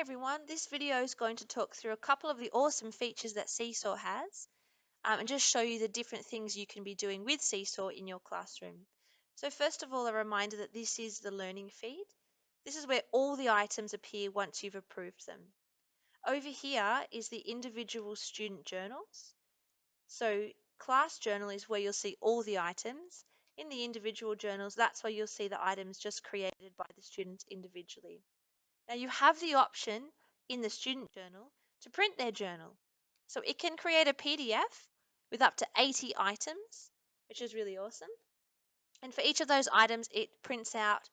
everyone, this video is going to talk through a couple of the awesome features that SeeSaw has and just show you the different things you can be doing with SeeSaw in your classroom. So first of all, a reminder that this is the learning feed. This is where all the items appear once you've approved them. Over here is the individual student journals. So class journal is where you'll see all the items. In the individual journals, that's where you'll see the items just created by the students individually. Now you have the option in the student journal to print their journal. So it can create a PDF with up to 80 items, which is really awesome. And for each of those items, it prints out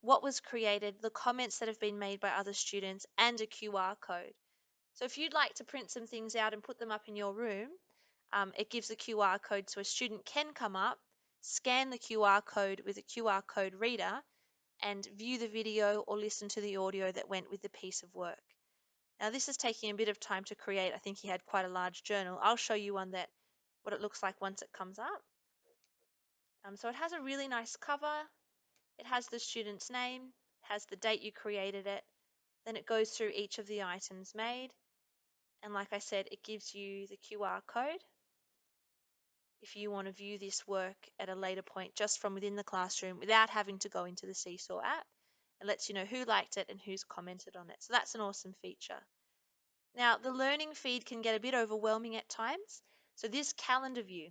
what was created, the comments that have been made by other students, and a QR code. So if you'd like to print some things out and put them up in your room, it gives a QR code so a student can come up, scan the QR code with a QR code reader, and view the video or listen to the audio that went with the piece of work. Now this is taking a bit of time to create. I think he had quite a large journal. I'll show you what it looks like once it comes up. So it has a really nice cover. It has the student's name, has the date you created it, then it goes through each of the items made. And like I said, it gives you the QR code if you want to view this work at a later point just from within the classroom without having to go into the SeeSaw app. It lets you know who liked it and who's commented on it. So that's an awesome feature. Now, the learning feed can get a bit overwhelming at times. So this calendar view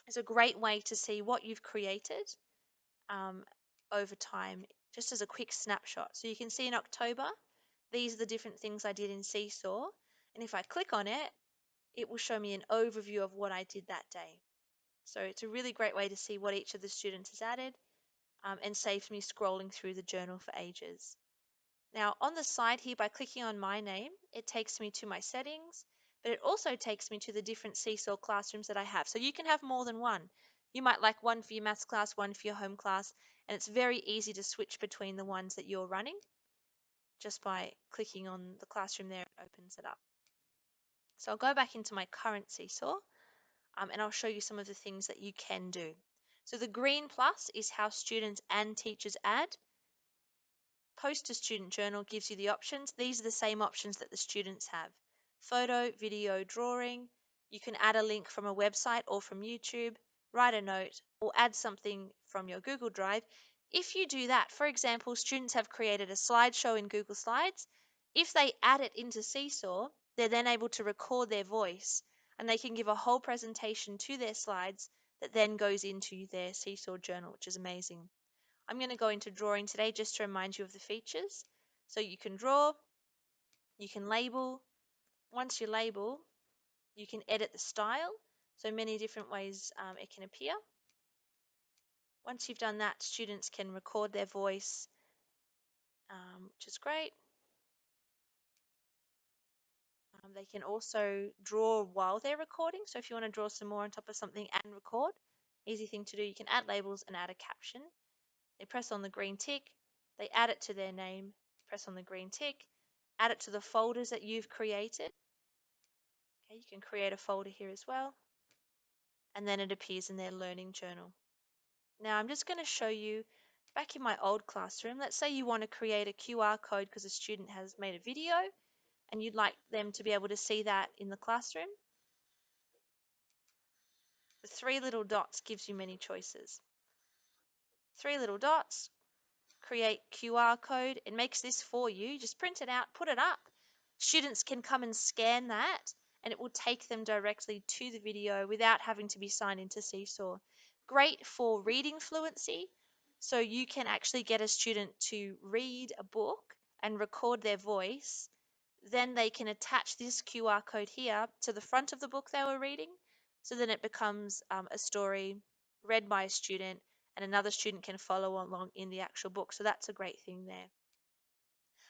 is a great way to see what you've created over time, just as a quick snapshot. So you can see in October, these are the different things I did in SeeSaw. And if I click on it, it will show me an overview of what I did that day. So it's a really great way to see what each of the students has added and saves me scrolling through the journal for ages. Now on the side here, by clicking on my name, it takes me to my settings, but it also takes me to the different SeeSaw classrooms that I have. So you can have more than one. You might like one for your maths class, one for your home class, and it's very easy to switch between the ones that you're running just by clicking on the classroom there. It opens it up. So I'll go back into my current SeeSaw and I'll show you some of the things that you can do. So the green plus is how students and teachers add. Post to student journal gives you the options. These are the same options that the students have. Photo, video, drawing. You can add a link from a website or from YouTube, write a note, or add something from your Google Drive. If you do that, for example, students have created a slideshow in Google Slides. If they add it into SeeSaw, they're then able to record their voice and they can give a whole presentation to their slides that then goes into their SeeSaw journal, which is amazing. I'm going to go into drawing today just to remind you of the features. So you can draw, you can label. Once you label, you can edit the style. So many different ways it can appear. Once you've done that, students can record their voice, which is great. They can also draw while they're recording. So if you want to draw some more on top of something and record, easy thing to do. You can add labels and add a caption. They press on the green tick, they add it to their name, press on the green tick, add it to the folders that you've created. Okay, you can create a folder here as well, and then it appears in their learning journal. Now I'm just going to show you back in my old classroom. Let's say you want to create a QR code because a student has made a video and you'd like them to be able to see that in the classroom. The three little dots gives you many choices. Three little dots, create QR code. It makes this for you. Just print it out, put it up. Students can come and scan that and it will take them directly to the video without having to be signed into SeeSaw. Great for reading fluency. So you can actually get a student to read a book and record their voice. Then they can attach this QR code here to the front of the book they were reading. So then it becomes a story read by a student and another student can follow along in the actual book. So that's a great thing there.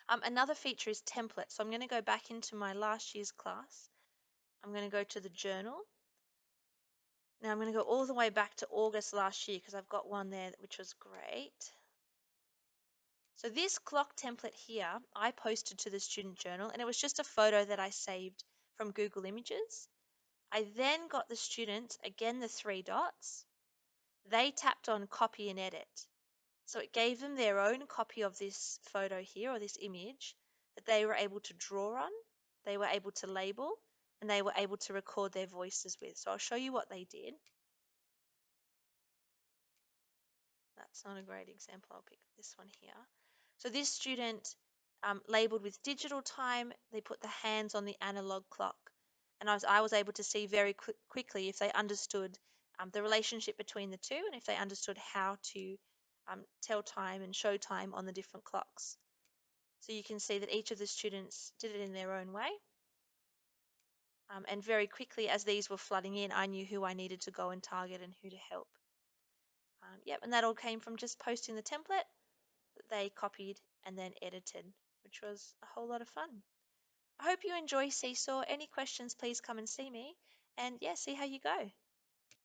Another feature is templates. So I'm going to go back into my last year's class. I'm going to go to the journal. Now I'm going to go all the way back to August last year because I've got one there which was great. So this clock template here, I posted to the student journal and it was just a photo that I saved from Google Images. I then got the students, again the three dots, they tapped on copy and edit. So it gave them their own copy of this photo here or this image. that they were able to draw on, they were able to label, and they were able to record their voices with. So I'll show you what they did. That's not a great example. I'll pick this one here. So this student labeled with digital time, they put the hands on the analog clock. And I was able to see very quickly if they understood the relationship between the two and if they understood how to tell time and show time on the different clocks. So you can see that each of the students did it in their own way. And very quickly, as these were flooding in, I knew who I needed to go and target and who to help. Yep, and that all came from just posting the template that they copied and then edited, which was a whole lot of fun. I hope you enjoy SeeSaw. Any questions, please come and see me. And yeah, see how you go.